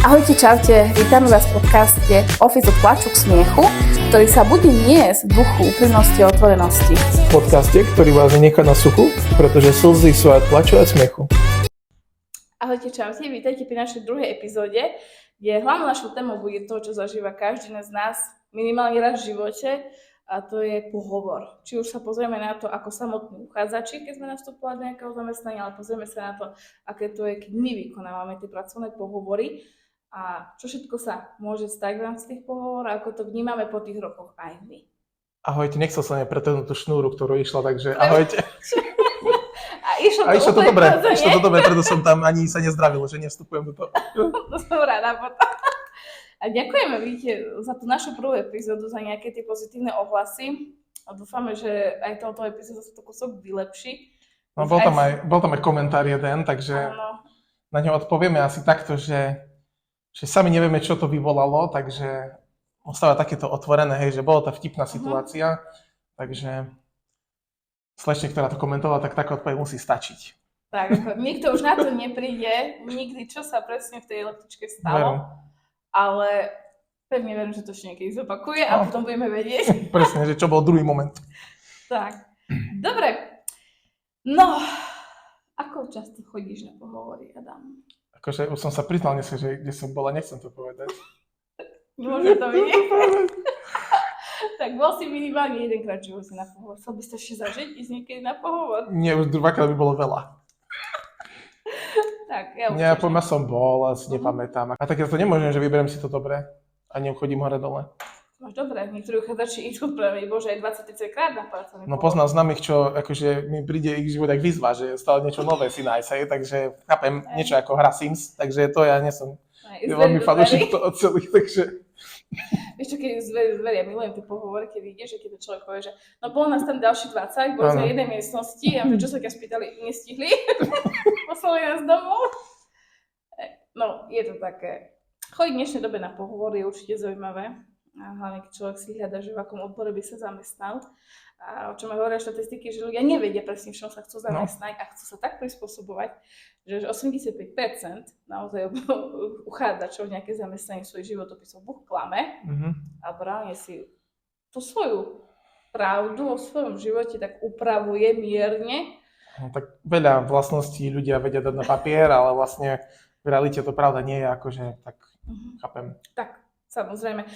Ahojte, čaute, vítame vás v podcaste Office od plaču k smiechu, ktorý sa bude niesť v duchu úprimnosti a otvorenosti. V podcaste, ktorý vás nenechá na suchu, pretože slzy sú aj plaču a smiechu. Ahojte, čaute, vítajte pri našej druhej epizóde, kde hlavnou našou témou bude to, čo zažíva každý z nás minimálne raz v živote, a to je pohovor. Či už sa pozrieme na to, ako samotní uchádzači, keď sme nastupovali do nejakého zamestnania, ale pozrieme sa na to, aké to je, keď my vykonávame tie pracovné pohovory a čo všetko sa môže stať v rámci tých pohovorov, ako to vnímame po tých rokoch aj my. Ahojte, nechcel som nepretrhnúť tú šnúru, ktorú išla, takže ahojte. A išlo to dobre, preto som tam ani sa nezdravil, že nevstupujem do toho. To som rada potom. A ďakujeme, vidíte, za tú našu prvú epizódu, za nejaké tie pozitívne ohlasy. A dúfame, že aj touto epizódu sa to kúsok vylepší. No, bol tam aj komentár jeden, takže na ňo odpovieme asi takto, že sami nevieme, čo to vyvolalo, takže ostáva takéto otvorené, hej, že bola tá vtipná situácia, takže slečne, ktorá to komentovala, tak taká odpoveď musí stačiť. Tak, nikto už na to nepríde, nikdy, čo sa presne v tej električke stalo, ale pevne verím, že to ešte niekedy zopakuje a potom budeme vedieť. Presne, že čo bol druhý moment. Tak, dobre. No, ako často chodíš na pohovory, Adam? Akože už som sa priznal dneska, že kde som bol a nechcem to povedať. Môžem to vidieť. Tak bol si minimálne jedenkrát, že si na pohovor. Chcel by si ešte zažiť, ísť niekedy na pohovor? Nie, už dvakrát by bolo veľa. Tak, ja ja som bol, asi nepamätám. A tak ja to nemôžem, že vyberiem si to dobre a nechodím hore dole. Máš dobre, niektorí uchádzači idú práve, bože, aj 20-30 krát na pracovný No poznám známych, čo akože mi príde ich život tak výzva, že stále niečo nové si nájsť, takže chápem niečo ako hra Sims, takže to ja nie som veľmi fanúšik toho celých, takže... Vieš čo, keď zver, ja milujem tie pohovory, keď vidíš, že keď to človek povie, že no bolo nás tam ďalší 20, boli sme v jednej miestnosti a čo sa ťa spýtali, nestihli, poslali nás domov. No, je to také. Chodiť v dnešnej dobe na pohovory je určite zaujímavé. A hlavne, keď človek si hľadá, že v akom odbore by sa zamestnal. A o čom hovoria štatistiky, že ľudia nevedia presne, v čom sa chcú zamestnať a chcú sa tak prispôsobovať, že 85% naozaj uchádzačov nejaké zamestnanie svojich životopisov buď klame, alebo reálne si tú svoju pravdu o svojom živote tak upravuje mierne. No, tak veľa vlastností ľudia vedia dať na papier, ale vlastne v realite to pravda nie je, akože tak chápem. Tak, samozrejme.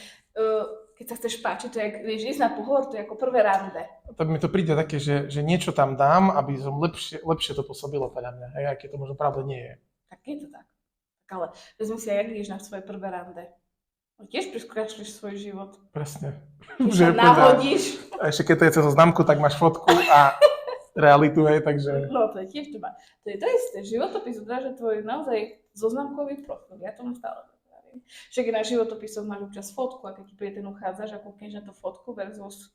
Keď sa chceš páčiť, to je, vieš, ísť na pohovor, to je ako prvé rande. Tak mi to príde také, že niečo tam dám, aby som lepšie to pôsobilo podľa mňa. Aj keď to možno pravda nie je. Tak je to tak. Ale vezmi si aj, jak ideš na svoje prvé rande. No, tiež preskračuješ svoj život. Presne. Keď sa nahodíš. A ešte keď to je cez známku, tak máš fotku a realitu, hej, takže... No to je tiež to má. To je to isté. Životopis odráža tvoj naozaj zoznamkový profil. Ja tomu stále však na životopisoch máš občas fotku a keď ti príde ten uchádzač a kúkneš na tú fotku versus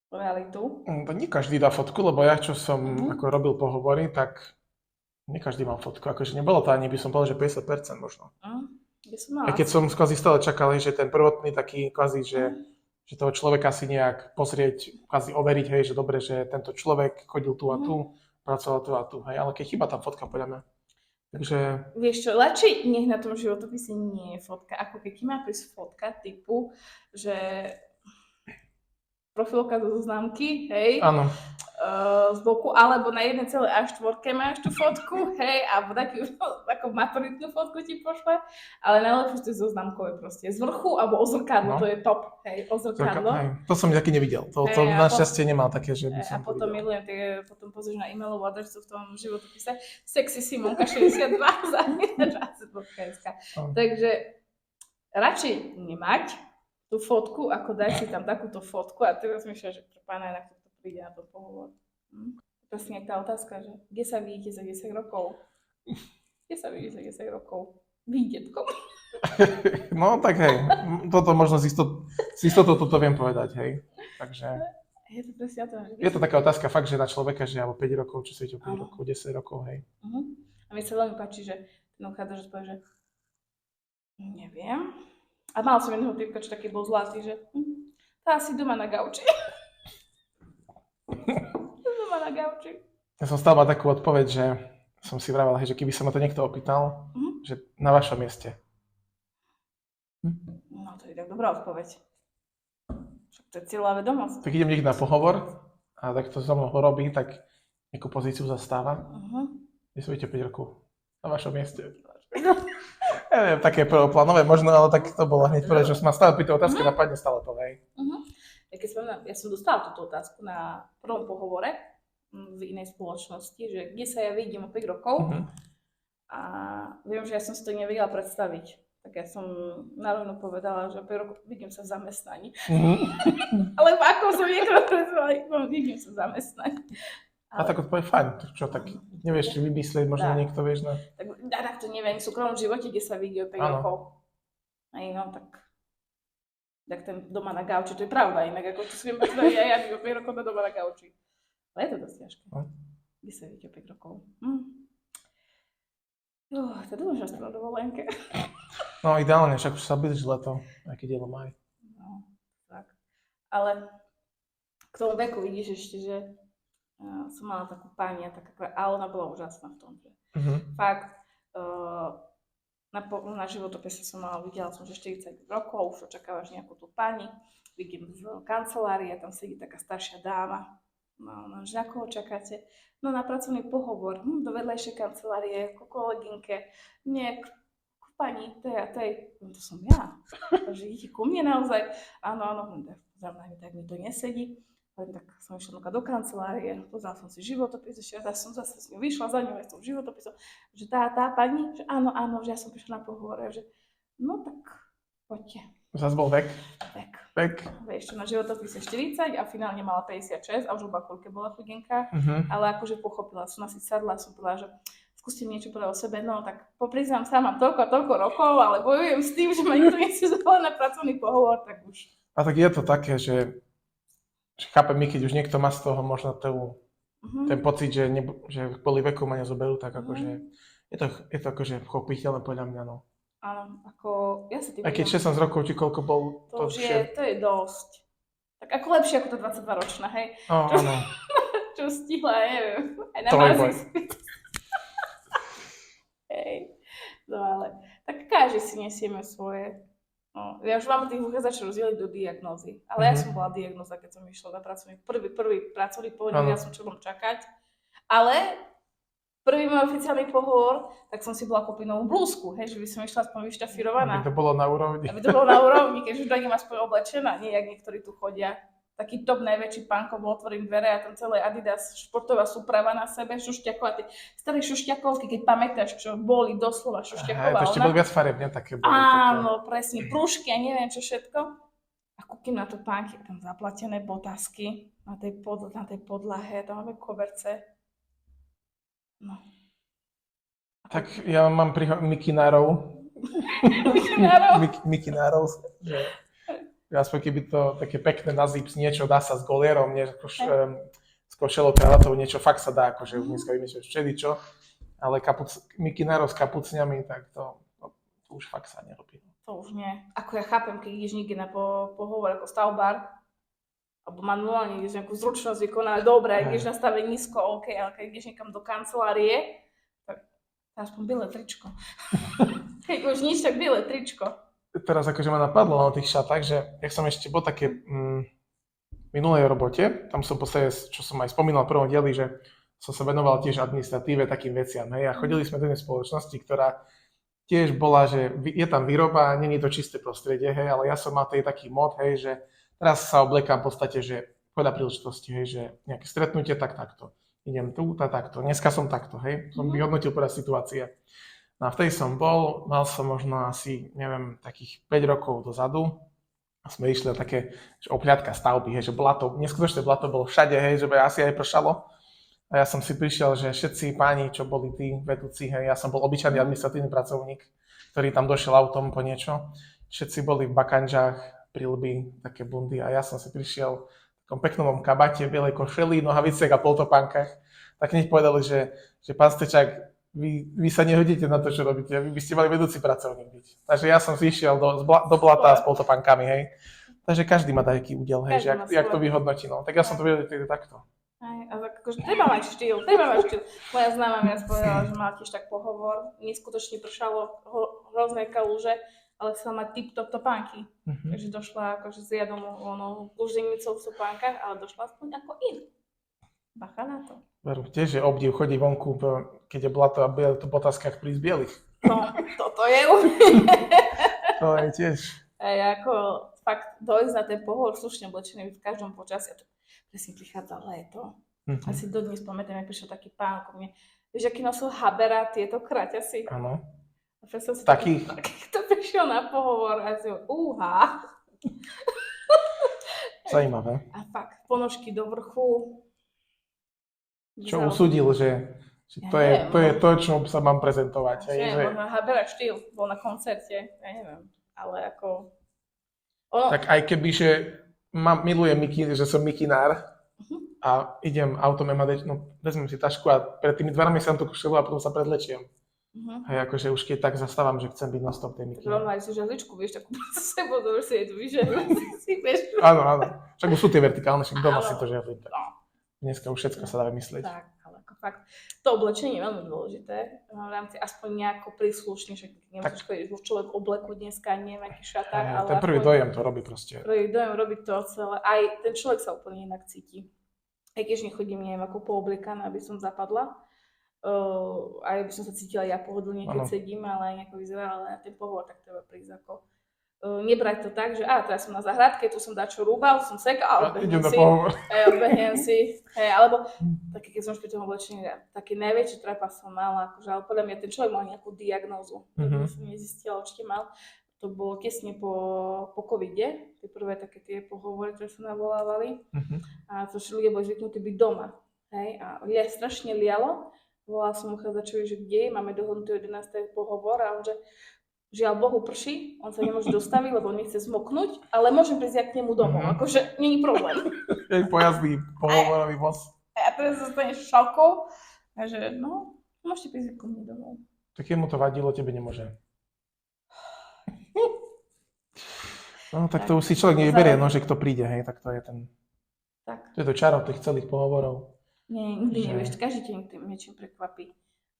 realitu. To nie každý dá fotku, lebo ja, čo som ako robil pohovory, tak nie každý mal fotku. Akože nebolo to ani, by som povedal, že 50% možno. A keď som kvázi stále čakal, že ten prvotný taký kvázi, že toho človeka si nejak pozrieť, kvázi overiť, hej, že dobre, že tento človek chodil tu a tu, pracoval tu a tu, hej, ale keď chýba tam fotka, podľa mňa. Takže... Vieš čo, ľahšie nech na tom životopise nie je fotka, ako keď ti má prísť fotka typu, že profilka zo známky, hej, z boku, alebo na jednej celej A4 máš tú fotku, hej, alebo takú ako maturitnú fotku ti pošle, ale najlepšie to je zo známkové proste, z vrchu alebo o zrkadlo, to je top, hej, o zrkadlo. To som taký nevidel, to našťastie nemal také, že by som a potom milujem, potom pozrieš na e-mailovú adresu v tom životopise sexysimonka62 za.sk. Takže radšej nemať tú fotku, ako dať si tam takúto fotku a teraz myšľa, že pre pána na to príde na to pohovor. Presne tá otázka, že kde sa vidíte za 10 rokov? Kde sa vidíte za 10 rokov? Výdetkom. No tak hej, toto možno z istotou toto viem povedať, hej. Takže... Je to presne to. Je to taká otázka fakt, že na človeka, že alebo 5 rokov, čo si 5 rokov, 10 rokov, hej. A mi sa veľmi páči, že ten uchádzač povie, že neviem. A mal som jedného typka, čo taký bol zlatý, že tá asi doma na gauči. Doma na gauči. Ja som stále mal takú odpoveď, že som si vravel, hej, že keby sa ma to niekto opýtal, že na vašom mieste. No to je tak dobrá odpoveď. Však to je cieľová vedomosť. Tak idem niekde na pohovor a tak to so mnou robí, tak nejakú pozíciu zastáva. Vy sú 5 rokov na vašom mieste. Ja neviem, také prvoplánové možno, ale tak to bolo hneď prvé, že som ma stále pýtal otázky, napadne stále to, hej. Ja som dostala túto otázku na prvom pohovore v inej spoločnosti, že kde sa ja vidím o 5 rokov a viem, že ja som si to nevedela predstaviť. Tak ja som narovno povedala, že 5 rokov vidím sa v zamestnaní. Ale ako som niekto predstavila, vidím sa v zamestnaní. A tak odpoveď fajn, čo tak nevieš, či vymyslieť, možno niekto vieš na... Tak to neviem, v súkromnom živote, kde sa vidí o 5 rokov. Aj no, tak ten doma na gauči, to je pravda, inak ako to si viem predstaviť, ja o 5 rokov na doma na gauči. Ale je to dosť ťažké. Kde sa vidí o 5 rokov. To dúfam, že na dovolenke. No ideálne, však už sa blíži leto, aj keď je maj. No, tak. Ale k tomu veku vidíš ešte, že som mala takú pani a ona bola úžasná v tom, že fakt na životopise som videla som, že 40 rokov, už očakávaš nejakú tú pani, vidím v kancelárii, tam sedí taká staršia dáma, no, že ako ho čakáte? No na pracovný pohovor, do vedlejšej kancelárie, ku kolegynke, nie, ku pani, tej a tej, to som ja, takže idete ku mne naozaj, áno, tak mi to nesedí. Tak som išla do kancelárie, pozrela som si životopis, ešte raz som zase s ňou vyšla za ňou aj s tou životopisom, že tá pani, že áno, že ja som prišla na pohovor, že no tak poďte. Zas bol vek. Ešte na životopise 40 a finálne mala 56 a už v bakulke bola chudenka, ale akože pochopila som, asi sadla, som povedala, že skúste mi niečo povedať o sebe, no tak popriznám sa, mám toľko rokov, ale bojujem s tým, že ma nikto nechce zvolať na pracovný pohovor, tak už. A tak je to také, že chápem my, keď už niekto má z toho možno ten pocit, že kvôli veku ma nezoberú, tak akože je to akože chopiteľné podľa mňa, no. Áno, ako ja sa tým... Aj keď 16 rokov, či koľko bol... To je dosť. Tak ako lepšie ako tá 22-ročná, hej? Áno. Čo stihla, neviem, aj na Marzisku. Hej, no ale tak každý si nesieme svoje... No, ja už mám tých uchádzačov rozdeliť do diagnózy, ale ja som bola diagnóza, keď som išla na pracovný, prvý pracovný pohovor, ja som čo mám čakať, ale prvý môj oficiálny pohovor, tak som si bola kúpiť novú blúzku, hej, že by som išla aspoň vyštafírovaná. Aby to bolo na úrovni. Aby to bolo na úrovni, keďže už idem aspoň oblečená, nie jak niektorí tu chodia. Taký top najväčší pánko, bol otvorím dvere a tam celé Adidas športová súprava na sebe, šušťaková, tie staré šušťakovky, keď pamätáš, čo boli doslova šušťaková. To ešte boli viac farebne také boli. Áno, presne, prúžky a neviem čo všetko. A kúkim na to pánky, tam zaplatené botasky na tej podlahe, tam máme koberce. No. Tak ja mám mikinárov. Mikinárov, že... Aspoň keby to také pekné na zips, niečo dá sa s golierom, s košelou, kravatou, niečo fakt sa dá, akože už dneska vymyslíš všeličo, ale mikinárov s kapucňami, tak to už fakt sa nerobí. To už nie. Ako ja chápem, keď ideš niekde na pohovor ako stavbár, alebo manuálne ideš nejakú zručnosť vykonať, dobre, ideš na stavenisko, OK, ale keď ideš niekam do kancelárie, tak aspoň biele tričko. Keď už nič, tak biele tričko. Teraz akože ma napadlo na tých šatách, že jak som ešte bol také minulej robote, tam som v podstate, čo som aj spomínal v prvom dieli, že som sa venoval tiež administratíve, takým veciam, hej, a chodili sme do jednej spoločnosti, ktorá tiež bola, že je tam výroba, nie je to čisté prostredie, hej, ale ja som mal taký mod, hej, že teraz sa obliekam v podstate, že podľa príležitosti, hej, že nejaké stretnutie, tak takto, idem tu, takto, dneska som takto, hej, som vyhodnotil podľa situácie. No a vtedy som bol, mal som možno asi, neviem, takých 5 rokov dozadu a sme išli na také obhliadka stavby, hej, že blato, neskutočné blato bolo všade, hej, že by asi aj pršalo. A ja som si prišiel, že všetci páni, čo boli tí vedúci, hej, ja som bol obyčajný administratívny pracovník, ktorý tam došiel autom po niečo. Všetci boli v bakanžách, prilby, také bundy a ja som si prišiel v takom peknom kabate, bielej košeli, nohaviciach a poltopánkach. Tak hneď povedali, že pán Stečák, vy sa nehodíte na to, čo robíte, vy by ste mali vedúci pracovník byť. Takže ja som zišiel do blata s poltopánkami, hej. Takže každý má taký údel, hej, že jak to vyhodnotí, no. Tak ja som to vedel takto. A tak akože treba mať štýl. Moja známa mi raz povedala, že mala tiež tak pohovor, neskutočne pršalo hrozné kaluže, ale chcela mať tip-top topánky. Takže došla akože s riadom luždenicou v topánkach, ale došla aspoň ako in. Bacha na to. Veru, tiež je obdiv, chodí vonku, keď je blato a v botaskách prísť bielých. No, toto je úplne. To je tiež. Ako fakt dojsť na ten pohovor slušne oblečený v každom počasí. Presne prichádza leto. Asi dodnes pamätám, jak prišiel taký pán ako mne. Vieš, aký nosil habera, tieto kraťasy? Áno. Taký, to prišiel na pohovor a si úha. Zajímavé. A fakt, ponožky do vrchu. Čo usúdil, že to je to, čo sa mám prezentovať. Možno habera štýl, bol na koncerte, ja neviem, ale ako... Tak aj keby, že milujem že som mikinár a idem autom vezmem si tašku a pred tými dverami som to košelu a potom sa predlečiem. A akože už keď tak zastávam, že chcem byť na stop tej mikine. Rovno aj si žehličku, vieš, takú s sebou, dobre si je tu vyžehli, si vieš. Áno. Však už sú tie vertikálne, však doma si to žehli. Dneska už všetko sa dá vymyslieť. Tak, ale ako fakt, to oblečenie je veľmi dôležité. V rámci aspoň nejako príslušne, však nemusíš chodiť človek obleku dneska, neviem, aký šatár, ale ten prvý dojem to robí proste. Prvý dojem robí to celé, aj ten človek sa úplne inak cíti. Aj keď nechodím, neviem, ako poobliekaná, aby som zapadla. Aj by som sa cítila ja pohodlne, keď sedím, ale aj nejako vyzerá, ale na ten pohovor tak treba prísť ako... Nebrať to tak, že teraz som na záhradke, tu som dačo rúbal, som sekal, odbehnem si. Alebo také, keď som už pri tom oblečení, taký najväčší trapas som mala, akože, ale podľa mňa ten človek mal nejakú diagnózu. Som nezistila, určite mal. To bolo tesne po covide, tie prvé také tie pohovory, ktoré sa navolávali. A to, že ľudia boli zvyknutí byť doma. Hej? A strašne lialo. Volala som uchádzačovi, že kde je, máme dohodnutý 11. pohovor a on, že žiaľ Bohu prší, on sa nemôže dostaviť, lebo on nechce zmoknúť, ale môžem prísť ja k nemu domov, akože není problém. Je pojazdný pohovorový voz. A teraz zostane šokou, takže môžete prísť k mne domov. Tak jemu to vadilo, tebe nemôže. No tak to už si človek nevyberie, že kto príde, hej, tak to je ten... Tak. To je to čaro tých celých pohovorov. Nie, nikdy nevieš, každý deň niečím prekvapí.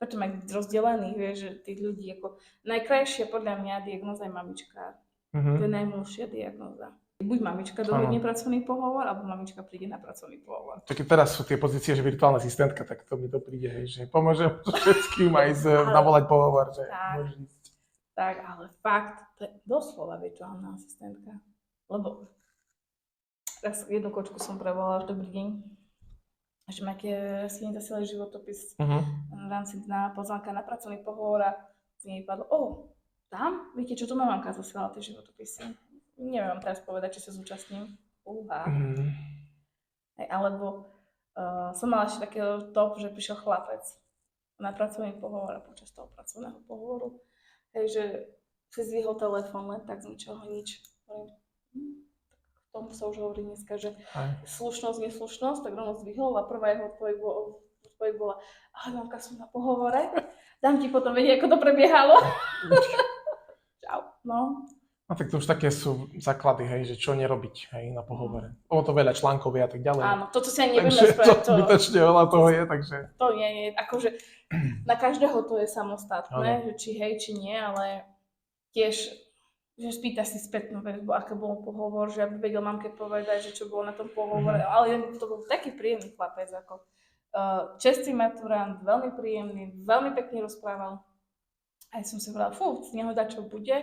Preto má byť rozdelených, vieš, že tých ľudí ako... Najkrajšia podľa mňa diagnóza je mamička. To je najmilšia diagnóza. Buď mamička dohodne pracovný pohovor, alebo mamička príde na pracovný pohovor. Tak teraz sú tie pozície, že virtuálna asistentka, tak to mi to príde, hej, že pomôžem všetkým aj navolať pohovor, že môžeš ísť. Tak, ale fakt, to je doslova virtuálna asistentka. Lebo raz jednu kočku som prevolala, už dobrý deň. Že má si nezasielali životopis v rámci dňa, pozvánka na pracovný pohovor a z nej padlo, tam? Viete, čo tu mamka zasielala tie životopisy? Neviem vám teraz povedať, či sa zúčastním. Alebo som mala ešte takého top, že prišiel chlapec na pracovný pohovor a počas toho pracovného pohovoru. Takže si zdvihol telefón len tak z ničoho nič. Tomu sa už hovorí dneska, že slušnosť, neslušnosť, tak rovno zdvihol a prvá jeho odpoveď bola mamka, som na pohovore, dám ti potom vedieť, ako to prebiehalo. Čau, No tak to už také sú základy, hej, že čo nerobiť, hej, na pohovore. Ono to veľa článkov je a tak ďalej. Áno, toto si ani nevieme spraviť. To zbytočne veľa toho je, takže... To nie, akože na každého to je samostatné, že či hej, či nie, ale tiež že spýta si spätnú väzbu, aké bol pohovor, že aby vedel mamke povedať, že čo bolo na tom pohovore, ale to bol taký príjemný chlapec, ako čestný maturant, veľmi príjemný, veľmi pekne rozprával. A ja som si povedala, z neho čo bude.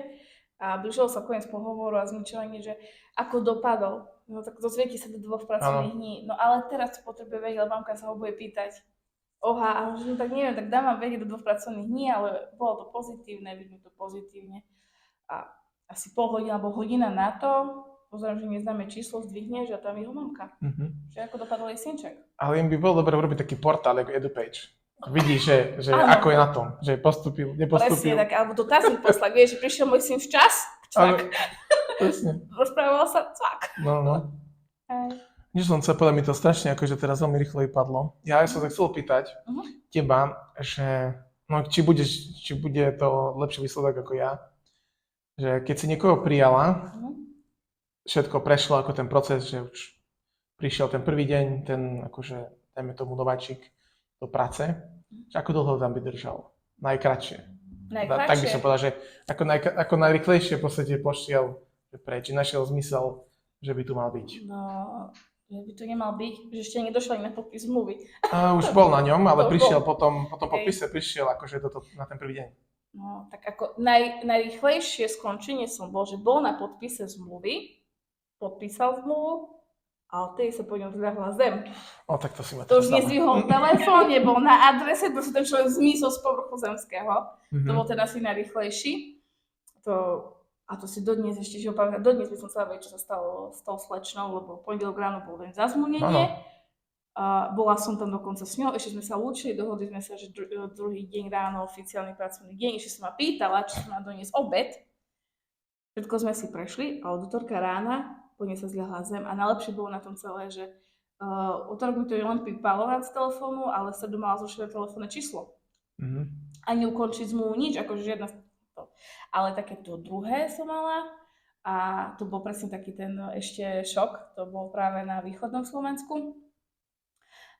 A blížilo sa koniec pohovoru a zmyčovanie, že ako dopadol. No tak dozviete sa do 2 pracovných dní. No ale teraz to potrebuje vedieť, lebo mamka sa ho bude pýtať. A že tak neviem, tak dám vám vedieť do 2 pracovných dní, ale bolo to pozitívne, vidím to pozitívne. A asi pol hodina alebo hodina na to, pozerám, že neznáme číslo, zdvihneš a tam je jeho mamka. Že ako dopadol jej synček. Ale im by bolo dobre urobiť taký portál ako EduPage. Vidíš, že ako je na tom, že postupil, nepostupil. Presne tak, alebo dotazník poslať, vieš, že prišiel môj syn včas, čak. Presne. Rozprával sa, cvak. No. Nič som chcel povedať, mi to strašne akože teraz veľmi rýchlo vypadlo. Ja som sa chcel pýtať teba, že či bude to lepší výsledok ako ja, že keď si niekoho prijala, všetko prešlo ako ten proces, že už prišiel ten prvý deň, ten dajme tomu nováčik do práce, že ako dlho tam vydržal? Najkratšie. Tak by som povedal, že ako najrychlejšie v podstate pošiel preč, našiel zmysel, že by tu mal byť. No, že by to nemal byť, že ešte nedošla na podpis zmluvy. Už bol na ňom, ale prišiel potom podpise prišiel akože na ten prvý deň. No, tak ako najrýchlejšie skončenie som bol, že bol na podpise zmluvy, podpísal zmluvu, a odtedy sa po ňom zľahla zem. Tak to si ma to už nezdvihol telefón, nebol na adrese, proste ten človek zmizol z povrchu zemského. To bol ten asi najrýchlejší. A to si dodnes ešte, že opamätám, dodnes by som chcela vedieť, čo sa stalo s tou slečnou, lebo pondelok ráno bol deň zazmlnenie. Bola som tam dokonca s ňou, ešte sme sa lúčili, dohodli sme sa, že druhý deň ráno, oficiálny pracovný deň, ešte som ma pýtala, či som má doniesť obed. Všetko sme si prešli a od utorka rána po nej sa zľahla zem a najlepšie bolo na tom celé, že utorok mi to len pípalo z telefónu, ale sa mala zrušené telefónne číslo. Ani ukončiť zmluvu, nič, akože žiadna to. Ale také to druhé som mala a to bol presne taký ten ešte šok, to bol práve na východnom Slovensku,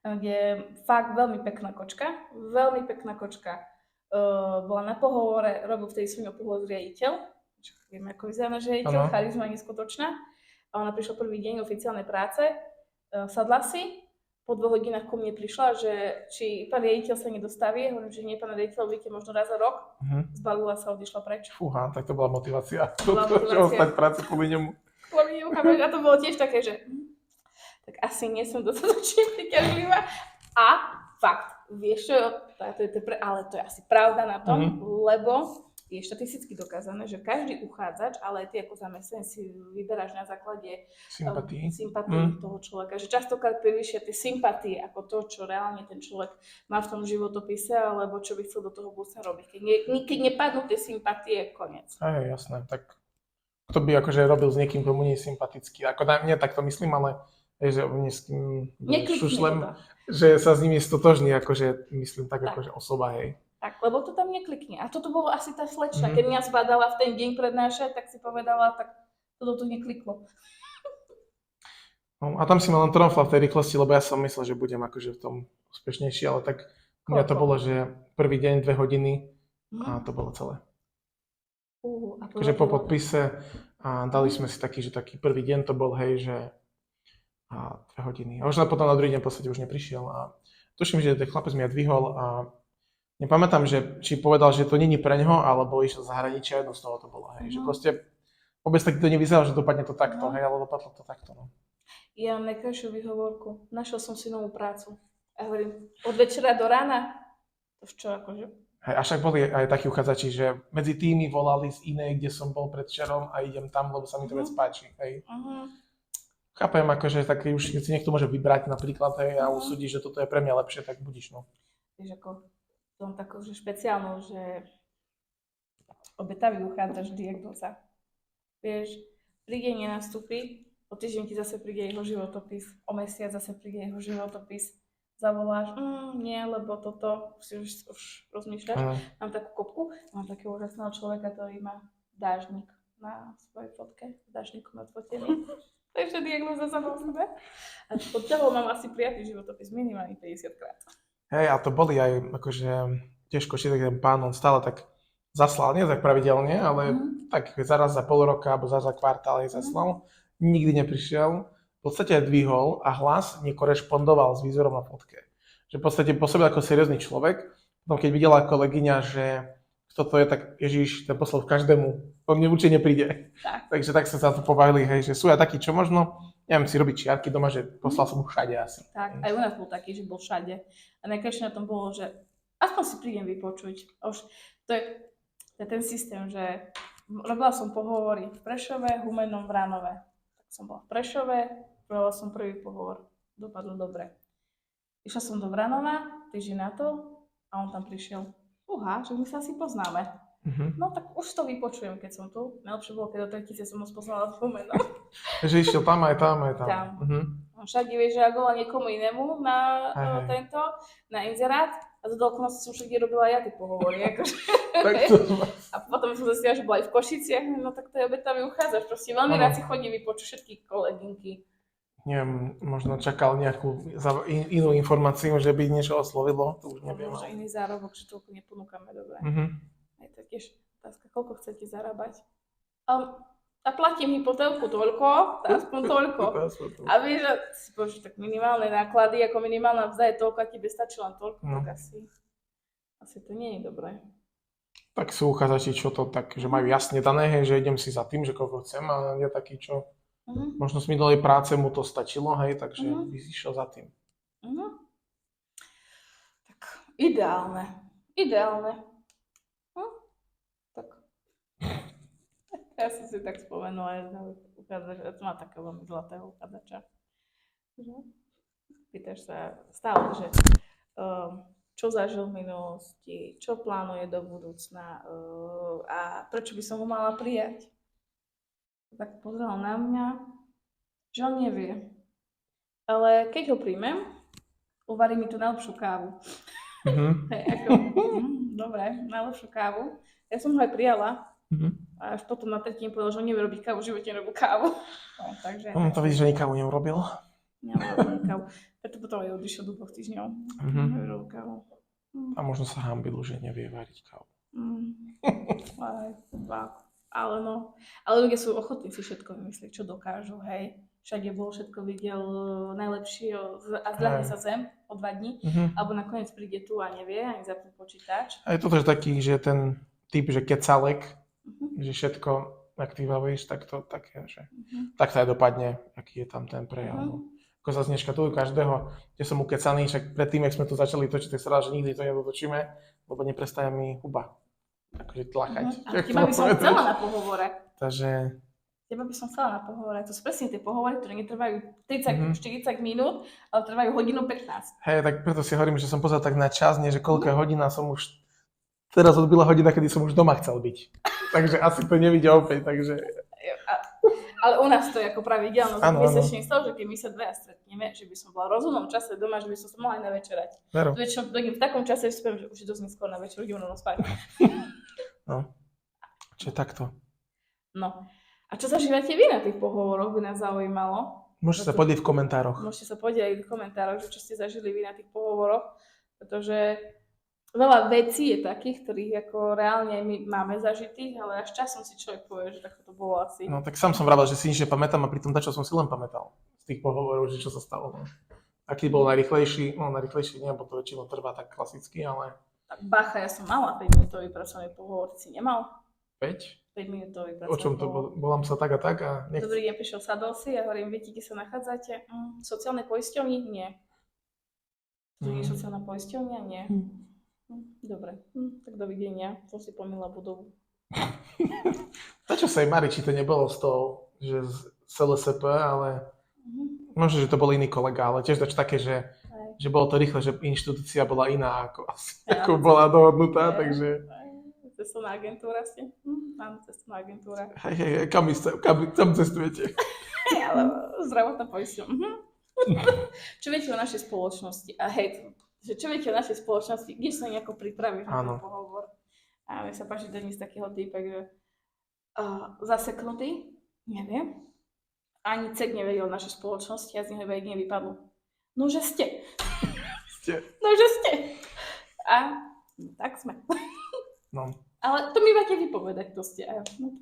kde fakt veľmi pekná kočka, bola na pohovore, robil vtedy so mňou pohovor riaditeľ, vieme ako vyzerá náš riaditeľ, charizma neskutočná. A ona prišla prvý deň oficiálnej práce, sadla si, po 2 hodinách ku mne prišla, že či pán riaditeľ sa nedostaví, hovorím, že nie, pán riaditeľ, uvidíte možno raz za rok, zbalila sa, odišla preč. Fúha, tak to bola motivácia. Ostať prácu kvôli ňomu. A to bolo tiež také, že tak asi nie som dostatočne priťažlivá. A fakt, vieš čo, ale to je asi pravda na tom, lebo je štatisticky dokázané, že každý uchádzač, ale aj ty ako zamestnanec si vyberáš na základe sympatii toho človeka. Že častokrát prevýšia tie sympatie ako to, čo reálne ten človek má v tom životopise, alebo čo by chcel do toho budúca robiť. Keď nepadnú tie sympatie, koniec. Jasné. Tak kto by akože robil s niekým, komu nie je sympatický. Ako na mňa tak to myslím, ale že s kým šušlem, že sa s nimi stotožní, akože myslím tak. Akože osoba, hej. Tak, lebo to tam neklikne. A toto bolo asi tá slečna. Keď mňa zbadala v ten deň prednášať, tak si povedala, tak toto tu nekliklo. No, a tam si ma len tromfla v tej rýchlosti, lebo ja som myslel, že budem akože v tom úspešnejší, ale tak u mňa to bolo, že prvý deň 2 hodiny a to bolo celé. Takže po podpise a dali sme si taký prvý deň to bol, hej, že 2 hodiny. A už potom na druhý deň v podstate už neprišiel a tuším, že ten chlapec mi dvihol a nepamätám, že či povedal, že to není pre ňoho, alebo išiel z zahraničia, jedno z toho to bolo, hej, že proste vôbec tak to nevyzeralo, že dopadne to takto, hej, ale dopadlo to takto, no. Ja mám najkrajšiu výhovorku, našiel som si novú prácu a hovorím, od večera do rána, to čo akože. Hej, a však boli aj takí uchádzači, že medzi tými volali z inej, kde som bol predvčerom a idem tam, lebo sa mi to vec páči, hej. Chápem, akože tak už keď si niekto môže vybrať napríklad, hej, a usúdi, že toto je pre mňa lepšie, tak budíš, no. Vieš, ako som takou špeciálnou, že obetavý uchádzač diagnóza. Vieš, príde, nenastúpi, o týždeň ti zase príde jeho životopis, o mesiac zase príde jeho životopis, zavoláš, nie, lebo toto, už rozmýšľaš, mám takú kopku, mám takého úžasného človeka, ktorý má dážnik na svojej fotke, dážnikom odfotený. Takže diagnóza sama o sebe. A pod toho mám asi prijatý životopis minimálne 50 krát. Hej, a to boli aj akože tiež Košice, ten pán, on stále tak zaslal, nie tak pravidelne, ale tak zaraz za pol roka, alebo za kvartál jej zaslal. Nikdy neprišiel, v podstate aj dvihol a hlas nekorešpondoval s výzorom na fotke. Že v podstate pôsobil ako seriózny človek, potom keď videla kolegyňa, že kto to je, tak Ježiš, ten poslal každému, on mne určite nepríde. Tak. Takže tak sa za to pobavili, hej, že sú aj takí, čo možno, neviem, si robiť čiarky doma, že poslal som mu všade asi. Tak, aj u nás bol taký, že bol všade. A najkrajšie na tom bolo, že aspoň si prídem vypočuť. Už to je ten systém, že robila som pohovory v Prešove, Humennom, Vránove. Tak som bola v Prešove, robila som prvý pohovor, dopadlo dobre. Išla som do Vránova, týždeň na to a on tam prišiel. Že my sa asi poznáme. No tak už to vypočujem, keď som tu. Najlepšie bolo, keď do Tretice som ho spoznala v Humennom. Takže išiel tam aj tam. Však vieš, že reagovala niekomu inému na na inzerát a do okolnosti som však robila ja tie pohovory. A potom som zistila, že bola aj v Košiciach, no tak to je obetavý uchádzač. Proste veľmi rád si chodí vypočuť všetky kolegynky. neviem, možno čakal nejakú inú informáciu, že by niečo oslovilo, to už neviem. Možno iný zárobok, že toľko neponúkame, dobre. Aj tak tiež otázka, koľko chcete zarábať. A platím hypotéku toľko, aspoň toľko. A vieš, že si povieš, tak minimálne náklady, ako minimálna mzda je toľko, a tebe stačí len toľko, tak asi to nie je dobré. Tak sú uchazači, čo to tak, že majú jasne dané, hej, že idem si za tým, že koľko chcem, a je taký, čo možno z minulej práce mu to stačilo, hej, takže by si išiel za tým. Tak ideálne. Tak. Ja som si tak spomenula, že to má takého veľmi zlatého uchádzača. Pýtaš sa stále, že čo zažil v minulosti, čo plánuje do budúcna a prečo by som ho mala prijať. Tak pozrel na mňa, že on nevie. Ale keď ho príjmem, uvarí mi tú najlepšiu kávu. Dobre, najlepšiu kávu. Ja som ho aj prijala. A až potom na tretí povedal, že on nevie robiť kávu, v živote nerobil kávu. No, takže... to vidíš, že kávu neurobil. Neurobil kávu. Preto potom aj odišiel do 2 týždňov. Neurobil kávu. A možno sa hanbil, že nevie variť kávu. Ale ľudia sú ochotní si všetko vymyslieť, čo dokážu, hej. Všade bol, všetko videl najlepšie a zľahne sa zem o 2 dní, alebo nakoniec príde tu a nevie, ani zapnú počítač. A je toto, že taký, že ten typ, že kecalek, že všetko, ak ty bavíš, tak to také, že tak to aj dopadne, aký je tam ten prejav. Ako sa zneškatujú každého, kde som ukecaný, však predtým, jak sme tu začali točiť, tak sa dá, že nikdy to nedotočíme, lebo neprestane mi huba akože tlakať. A teba by som chcela na pohovore. Takže... Teba by som chcela na pohovore. To sú presne tie pohovory, ktoré netrvajú 30-40 minút, ale trvajú 1:15. Hej, tak preto si hovorím, že som pozrel tak na čas, nie, že koľko hodina som už... Teraz odbila hodina, kedy som už doma chcel byť. Takže asi to nevidia opäť, takže... Ale u nás to je ako pravidelnosť. Mesačne z toho, že keď my sa dvaja stretneme, že by som bola v rozumnom čase doma, že by som sa mohla aj navečerať. Väčšinou v takom čase, že spiem, že už je dosť neskôr na večer, idem spať. No, čiže takto. No. A čo zažívate vy na tých pohovoroch, by nás zaujímalo? Môžete sa podeliť v komentároch. Môžete sa podeliť v komentároch, že čo ste zažili vy na tých pohovoroch, pretože veľa vecí je takých, ktorých ako reálne my máme zažitých, ale až časom si človek povie, že takto to bolo asi. No tak sám som vravel, že si nič nepamätám a pritom dačo som si len pamätal z tých pohovorov, že čo sa stalo. No. Aký bol najrýchlejší? No najrýchlejší nie, bo to väčšinou trvá tak klasicky, ale... Tak bacha, ja som mala 5-minútový pracovný pohovor, ty si nemal? 5? 5-minútový pracovný pohovor. O čom to bolo? Volám sa tak a tak a... Dobrý deň, prišiel sadol si a hovorím, viete, kde sa nachádzate? Sociálne poisťovni? Nie. Nie je sociálna poisťovňa? Nie. Dobre, tak dovidenia. Som si pomýla budovu. Prečo sa jej Mari, či to nebolo z toho, že z SLSP, ale možno, že to bol iný kolega, ale tiež také, že bolo to rýchle, že inštitúcia bola iná, ako bola dohodnutá, takže... Cestovná agentúra ste? Áno, cestovná agentúra. Hej, kam cestujete? Ale zdravotná poisťovňa. Čo viete o našej spoločnosti? A hej, čo viete o našej spoločnosti? Kde sa nejako pripravíš na ten pohovor? A mi sa páči dnes takého typa, že zaseknutý, neviem. Ani cek nevedel o našej spoločnosti a z neho iba jedine vypadlo. No, že ste. No, že ste. A tak sme. No. Ale to mi máte vypovedať, kto ste.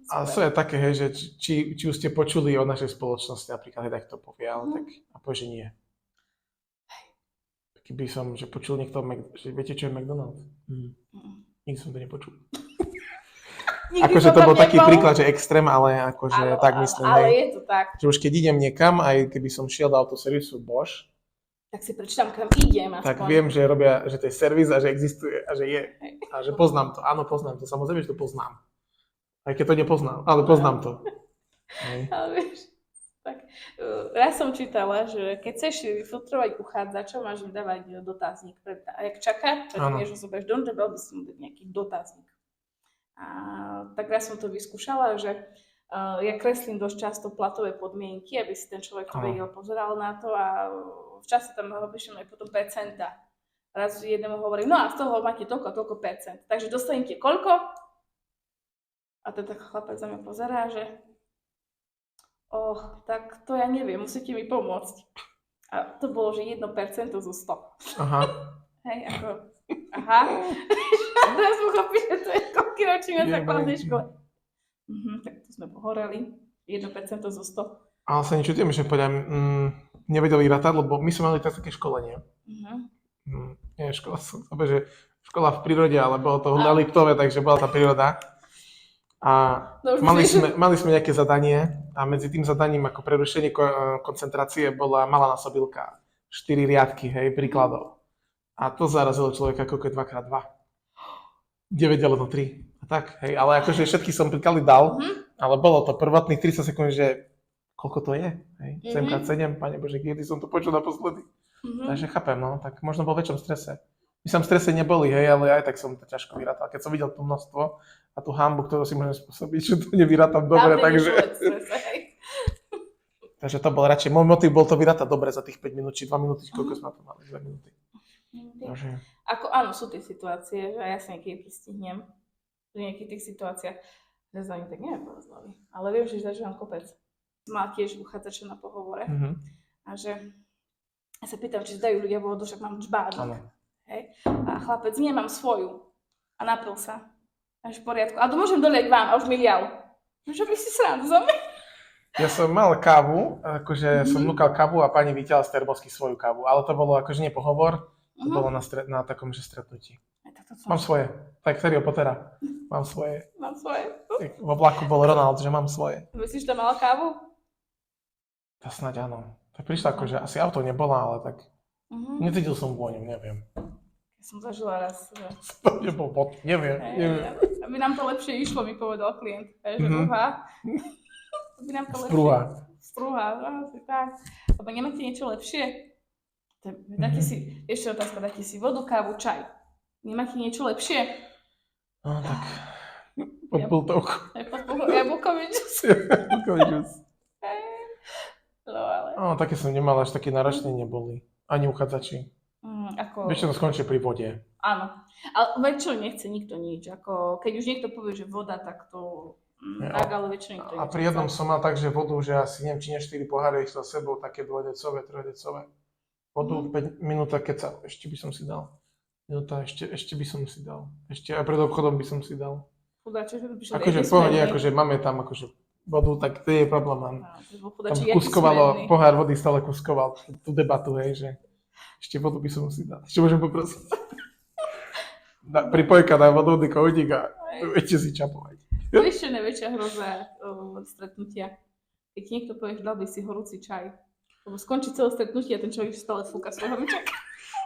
A sú aj také, hej, že či už ste počuli o našej spoločnosti, napríklad, tak to povie, ale tak a povie, že nie. Keby som, že počul niekto, že viete, čo je McDonald's? Nikdy som to nepočul. Akože to bol taký príklad, že extrém, ale akože tak myslím. Ale je to tak. Že už keď idem niekam, aj keby som šiel do autoservisu Bosch, tak si prečítam, kam idem aspoň. Tak viem, že robia, že to je servis a že existuje a že je. A že poznám to. Áno, poznám to. Samozrejme, že to poznám. Aj keď to nepoznám, ale poznám to. Ale vieš, tak raz som čítala, že keď chceš filtrovať uchádzača, máš im dávať dotazník. A jak čaká, tak vieš, že zoberieš don't by som dať nejaký dotazník. A tak raz som to vyskúšala, že ja kreslím dosť často platové podmienky, aby si ten človek vedel, pozeral na to a v čase tam píšem aj potom percenta. Raz jednému hovorím, no a z toho máte toľko percent. Takže dostanete koľko? A ten tak chlapec za mňa pozerá, že Tak to ja neviem, musíte mi pomôcť. A to bolo, že 1% zo 100. Aha. Hej, ako, aha. Teraz pochopíš, že to je koľky ročí na základnej škole. Tak tu sme pohoreli. 1% zo 100. Ale sa nečutujem, že povedať, nevedeli rátať, lebo my sme mali také školenie. Nie, škola v prírode, ale bolo to na Liptove, takže bola tá príroda. A mali sme nejaké zadanie a medzi tým zadaním ako prerušenie koncentrácie bola malá násobilka. 4 riadky, hej, príkladov. A to zarazilo človeka ako keď 2x2. 9 alebo 3. A tak, hej, ale akože všetky som príklady dal, ale bolo to prvotných 30 sekúnd, že koľko to je, hej, 7x7, Pane Bože, kedy som to počul naposledy. Takže chápem, no, tak možno bol v väčšom strese. My som v strese neboli, hej, ale aj tak som to ťažko vyrátal. Keď som videl to množstvo a tú hanbu, ktorú si môžem spôsobiť, že to nevyrátam dobre, takže... Takže to bol radšej, môj motiv bol to vyrátať dobre za tých 5 minút, či 2 minúty, koľko sme to mali, 2 minúty. Takže... Áno, sú tie situácie, že ja sa niekedy pristihnem v nejakých tých situáciách, že za ním tak neviem porozmali. Ale viem, že zažívam kopec. Má tiež uchádzača na pohovore a že ja sa pýtam, či zdajú ľudia vodu, však mám čbádnik. Hej. A chlapec, nemám svoju. A napil sa. Až v poriadku. A to môžem doliať vám, a už mi lial. No čo by si srandu za mňa? Ja som mal kávu, akože som núkal kávu a pani vyťala z termosky svoju kávu. Ale to bolo akože nie pohovor, to bolo na takom, že stretnutí. Mám svoje. Tak Harryho Pottera. Mám svoje. Mám svoje. V oblaku bol Ronald, že mám svoje. Myslíš, že tam mala kávu? To snáď áno. Tak prišla akože, asi auto nebola, ale tak necítil som vôňu, neviem. Ja som zažila raz, že... To nebol bod, neviem. Aby nám to lepšie išlo, mi povedal klient. Že aby nám to Sprúha, asi tak. Lebo nemáte niečo lepšie? Dáte si, ešte otázka, dáte si vodu, kávu, čaj. Nemáte niečo lepšie? No tak, pod pultovku. Jablkový džus. No ale... také som nemal, až také náročné neboli. Ani uchádzači. Väčšinou skončí pri vode. Áno, ale väčšinou nechce nikto nič. Ako, keď už niekto povie, že voda, tak to... Tak, ale väčšinou nikto A pri jednom som mal tak, že vodu, že asi neviem, či nie 4 poháre išlo s sebou, také 2-decové, 3-decové. Vodu 5 minút, keď sa, ešte by som si dal. Minúta, ešte by som si dal. Ešte aj pred obchodom by som si dal. Akože v pohode, akože máme tam akože vodu, tak to je problém. Tam kuskovalo, pohár vody stále kuskoval tú debatu, hej, že ešte vodu by som si dal. Ešte môžem poprosiť. Pripojka na vodovný kohoník a ešte si čapovať. To je ešte najväčšia hrozba stretnutia. Keď niekto povie, že dal by si horúci čaj. Lebo skončí celé stretnutie a ten človek stále fúka svojho ručaka.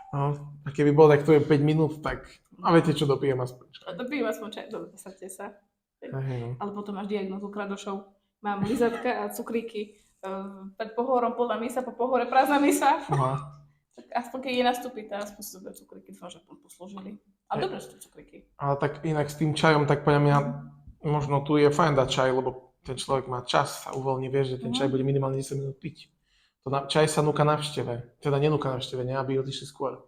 No, a keby bolo tak to je 5 minút, tak a viete čo, dopijem aspoň čaj. Dopijem aspoň čaj, dobre, posadte sa. Ale potom máš diagnózu kradošov. Mám lizatka a cukríky. Pred pohovorom plná misa, po pohore prázdna misa. Tak aspoň keď je nastúpiť, aspoň si zober cukríky, dúfam, že poslúžili. Ale dobre sú to cukríky. Ale tak inak s tým čajom, tak podľa mňa možno tu je fajn dať čaj, lebo ten človek má čas a uvoľní, vieš, že ten čaj bude minimálne 10 minút piť. Čaj sa núka na návšteve, teda nenúka na návšteve, ne, aby odišli skôr.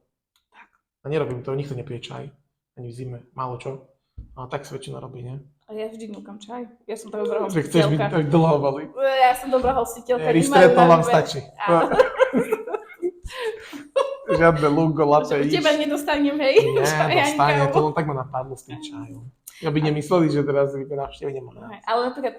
Tak. A nerobím to, nikto nepije čaj, ani v zime, málo čo. Ale tak sa väčšina robí, ne? A ja vždy núkam čaj. Ja som tak dobrá hostiteľka. Že chceš byť tak dlho boli. Ja som dobrá hostiteľka. Ristretto vám stačí. Žiadne lungo, latte, u teba nedostanem, hej? Nie, dostane, to len tak ma napadlo s tým čajom. Ja by nemysleli, že teraz by návštevy nemám. Ale napríklad,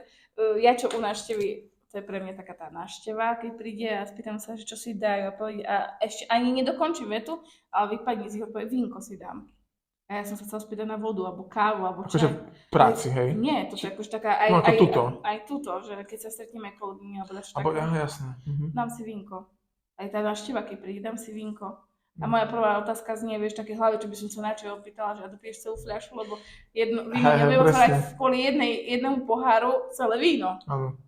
ja čo u návštevy, to je pre mňa taká tá návšteva, keď príde a spýtam sa, že čo si dajú a ešte ani nedokončím vetu, ale vypadne z ich odpovede, vínko si dám. A ja som sa chcela spýtať na vodu, alebo kávu, alebo čaj. Akože v práci, hej? Nie, to je akože taká, aj tuto, že keď sa stretneme kolegyne, alebo dačo také. Jasné. Dám si vínko. Aj tá návšteva, keď príde, dám si vínko. A moja prvá otázka znie, vieš, také hlavy, čo by som sa načo opýtala, že a dopiješ celú fľašu, lebo víno neviem otvárať kvôli jednému poháru celé víno. Áno.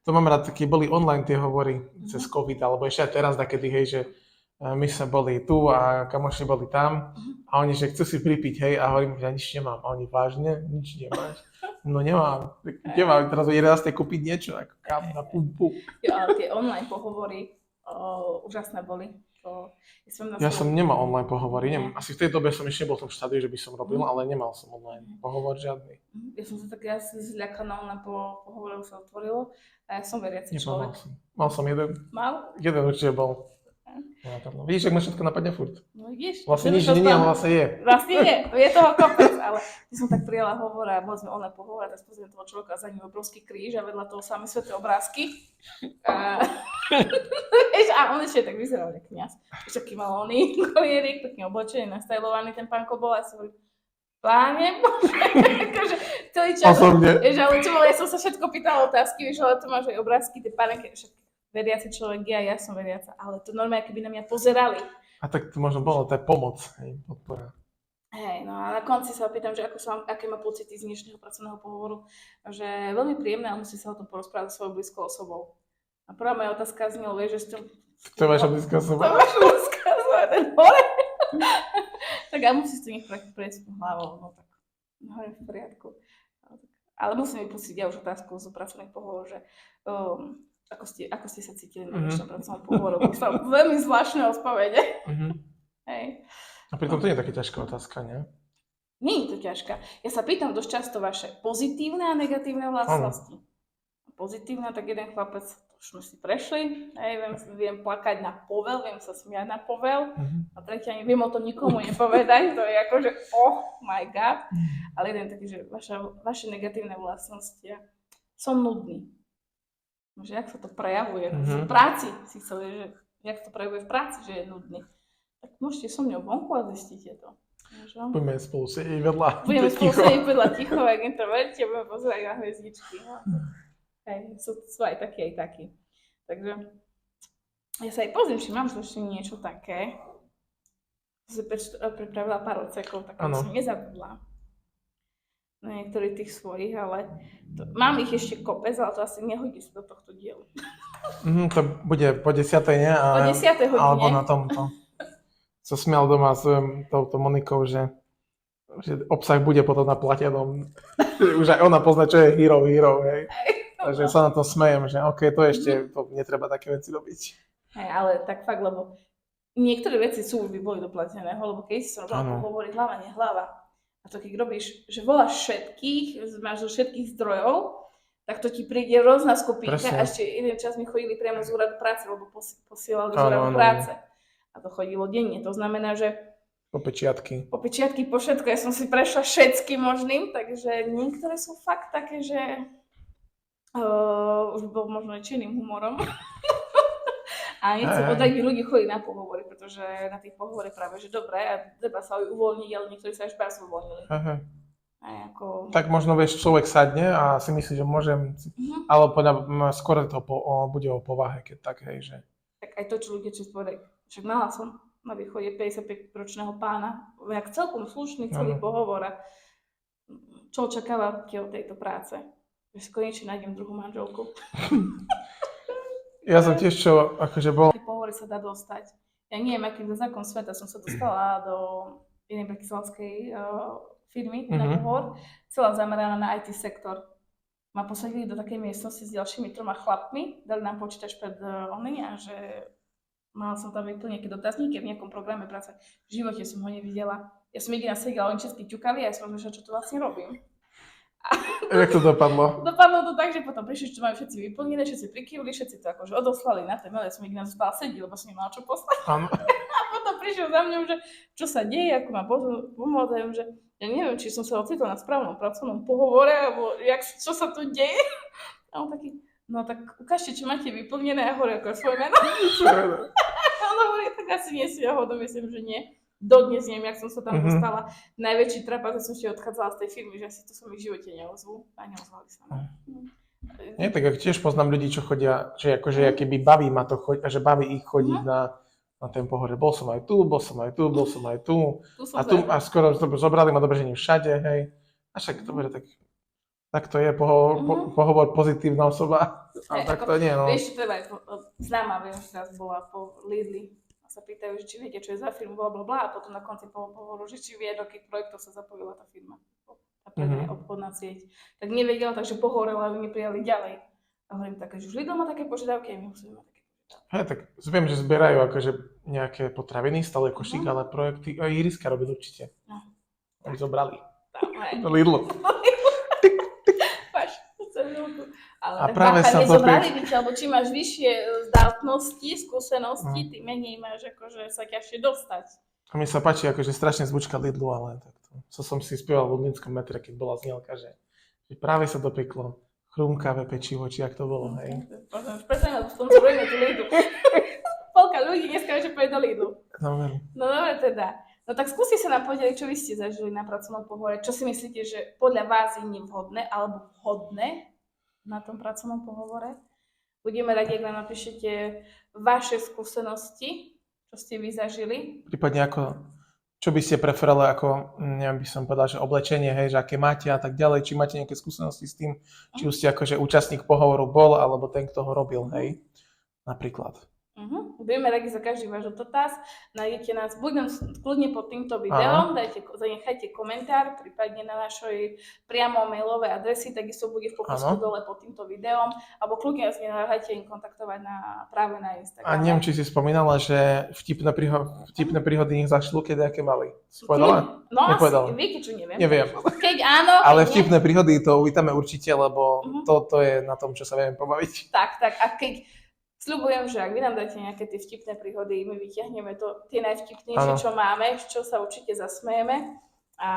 To mám rád, keď boli online tie hovory cez COVID, alebo ešte aj teraz takedy, hej, že my sme boli tu a kamoši boli tam a oni, že chcú si pripiť, hej, a hovorím, že ja nič nemám. A oni, vážne? Nič nemáš? No nemám. Nemám teraz o 11. kúpiť niečo, ako kam na pumpu. Jo, ale tie online pohovory úžasné boli. Ja som nemal online pohovory, asi v tej dobe som ešte nebol v tom štádiu, že by som robil, ale nemal som online pohovor žiadny. Ja som sa tak asi zľakaná, len po pohovoru sa otvorilo a ja som veriaci človek. Mal som jeden. Mal? Jeden určite bol. Vidíš, ak ma všetko napadne furt. No vidíš. Vlastne nič nie, ale vlastne je. Vlastne je toho kopec, ale ty som tak prijala hovor a boli sme online pohovor a teraz pozriem toho človeka a za ním obrovský kríž a vedľa toho samé sveté obrázky. A on ešte tak vyzeral jak kňaz. Ešte taký mal oný kolierik, taký oblečený, nastajlovaný ten pánko bol a som hovoril, Páne Bože, akože celý čas, vieš, ale čo bolo, ja som sa všetko pýtala otázky, vieš, ale to máš aj obrázky, tie panenky, však veriaci človek, ja som veriaca, ale to normálne, keby na mňa pozerali. A tak to možno bolo, to je pomoc, hej, podpora. Hej, no a na konci sa opýtam, že aké má pocity z dnešného pracovného pohovoru, že veľmi príjemné, ale musí sa o tom porozprávať so svojou blízkou osobou. A prvá moja otázka znela, vieš, že s tým... Kto je vaša blízka osoba? To je vaša blízka osoba, ten hore. Tak a musí si to nech prejsť hlavou, no tak hore v poriadku. Ale musím vypustiť ja už otázku z pracovných pohovorov, že ako ste sa cítili na dnešnom pracovnom pohovoru. Dostal veľmi zvláštne odpovede. Hej. A pritom to nie je taká ťažká otázka, nie? Nie je to ťažká. Ja sa pýtam dosť často vaše pozitívne a negatívne vlastnosti. Pozitívna, tak jeden chlapec, to už sme si prešli, viem plakať na povel, viem sa smiať na povel, a tretí ani viem o tom nikomu nepovedať, to je akože oh my god, ale jeden taký, že vaše negatívne vlastnosti, som nudný. Že jak sa to prejavuje v práci, si chceli, že jak to prejavuje v práci, že je nudný. Tak môžete so mňou vonku a zistíte to. Budeme spolu sedieť vedľa. Budeme spolu sedieť vedľa ticho, jak introverti a budeme pozerať na hviezdičky. Hej, sú aj takí, aj takí. Takže ja sa aj pozriem, či mám ešte niečo také. Som si pripravila pár odsekov, tak som nezabudla na niektorých tých svojich, ale mám ich ešte kopec, ale to asi nehodí sa do tohto dielu. To bude po 10. nie? Po 10. hodine. Alebo na tomto. Som smial doma s touto Monikou, že obsah bude potom na platenom. Už aj ona pozná, čo je hero, hej. Takže sa na to smejem, že OK, to ešte to netreba také veci robiť. Hej, ale tak fakt, lebo niektoré veci sú už by boli doplateného, lebo keď si som robila pohovory hlava, nehlava. A to keď robíš, že voláš všetkých, máš zo všetkých zdrojov, tak to ti príde rôzna skupinka. A ešte jeden čas mi chodili priamo z úradu práce, lebo posielali z úradu práce. A to chodilo denne. To znamená, že po pečiatky, po všetko. Ja som si prešla všetkým možným, takže niektoré sú fakt také, že už bol možno aj činným humorom. A nechcem od takých ľudí chodiť na pohovory, pretože na tých pohovore práve, že dobre, a treba sa aj uvoľniť, ale niektorí sa až práve uvoľnili. Tak možno vieš, človek sadne a si myslí, že môžem, ale skôr to bude o povahe, keď tak, hej, že... Tak aj to, čo ľudia často povedali, však mala som na východe 55-ročného pána, jak celkom slušný celý pohovor a čo očakávate od tejto práce? Že si konečne nájdem druhú manželku. Ja som tiež akože bol... Také pohovory sa dá dostať. Ja neviem, akým zákon sveta som sa dostala do jednej bratislavskej firmy na pohovor, celá zameraná na IT sektor. Ma posadili do takej miestnosti s ďalšími 3 chlapmi, dali nám počítač pred oný a že mala som tam vyplniť nejaké dotazníky v nejakom programe práce. V živote som ho nevidela. Ja som jediná sedela, oni všetky ťukali a ja som rozmýšľala, čo to vlastne robím. Jak to dopadlo? Dopadlo to tak, že potom prišli, čo majú všetci vyplnené, všetci prikývli, všetci to akože odoslali na ten mail, ja som jediná zostala sedieť, lebo som nemala čo poslať. A potom prišiel za mňou, že čo sa deje, ako ma pomôcť, že ja neviem, či som sa ocitla na správnom pracovnom pohovore, alebo čo sa tu deje. A on taký, no tak ukážte, čo máte vyplnené a hovorí ako svoje meno. A on hovorí, tak asi nie si náhodou, myslím, že nie. Dodnes neviem, jak som sa tam dostala. Najväčší trapas, že som ešte odchádzala z tej firmy, že asi to som ich v živote neozvú. A neozvali sa. Nie, tak ako tiež poznám ľudí, čo chodia, že akože keby baví ma to chodiť, že baví ich chodiť na ten pohovor. Bol som aj tu. A skoro zobrali ma do Bržiny všade, hej. A však dobre, tak to je pohovor pozitívna osoba. A tak to nie, no. Vieš, čo treba, známa, viem, že teraz bola po Lidli. Sa pýtajú, či viete, čo je za firmu, blablabla, a potom na konci pohovoru, že či vie, do akých projektov sa zapojila tá firma. Tá predná obchodná sieť. Tak nevedela, takže pohorela, aby mi prijali ďalej. A hovorím také, že už Lidl má také požiadavky, a my musíme mať také požiadavky. Hej, tak viem, že zbierajú akože nejaké potraviny, stále košík, ale projekty, aj Iriska robili určite. Oni zobrali. Lidl. Ale a práve sa to lebo či máš vyššie zdatnosti, skúsenosti, tým menej máš akože sa ťažšie dostať. A mi sa páči akože strašne zvučka Lidlu, ale takto. Co som si spieval v Lundínskom metre, keď bola znielka, že práve sa dopeklo chrumkavé pečivo, či jak to bolo, hej. Presne, sponzorujeme tu Lidlu. Polka ľudí dneska že pôjde do Lidlu. No dobre teda. No tak skúste sa nám podeliť, čo vy ste zažili na pracovnom pohovore. Čo si myslíte, že podľa vás je nevhodné alebo vhodné na tom pracovnom pohovore? Budeme radi, ak nám napíšete vaše skúsenosti, čo ste vy zažili. Prípadne čo by ste preferovali ako, neviem, by som povedal, že oblečenie, hej, že aké máte a tak ďalej. Či máte nejaké skúsenosti s tým, či už ste akože účastník pohovoru bol, alebo ten, kto ho robil, hej, napríklad. Budeme radi za každý váš dotaz. Nájdete nás buď kľudne pod týmto videom, zanechajte komentár, prípadne na našej priamo mailovej adresy, takisto bude v popisku dole pod týmto videom, alebo kľudne nás nenahajte im kontaktovať práve na Instagrame. A neviem, či si spomínala, že vtipné príhody nech zašľú, keď aké mali. Spovedala? No asi, viete, čo neviem. Neviem. Keď áno, ale vtipné príhody to uvítame určite, lebo to je na tom, čo sa vieme pobaviť. Tak, a keď sľubujem, že ak vy nám dáte nejaké tie vtipné príhody, my vyťahneme tie najvtipnejšie, čo máme, z čo sa určite zasmejeme a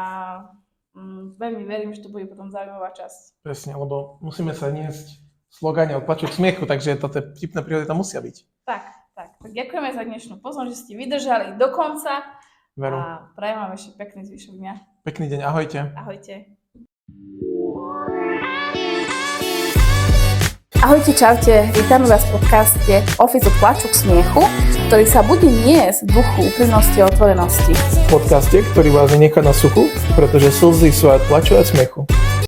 veľmi verím, že to bude potom zaujímavá časť. Presne, lebo musíme sa niesť slogane od plaču k smiechu, takže tie vtipné príhody tam musia byť. Tak ďakujeme za dnešnú pozornosť, že ste vydržali do konca. Veru. A prajem vám ešte pekný zvyšok dňa. Pekný deň, ahojte. Ahojte. Ahojte, čaute, vítame vás v podcaste Office od plaču k smiechu, ktorý sa bude niesť v duchu úprimnosti a otvorenosti. V podcaste, ktorý vás nenechá na suchu, pretože slzy sú aj plaču a smiechu.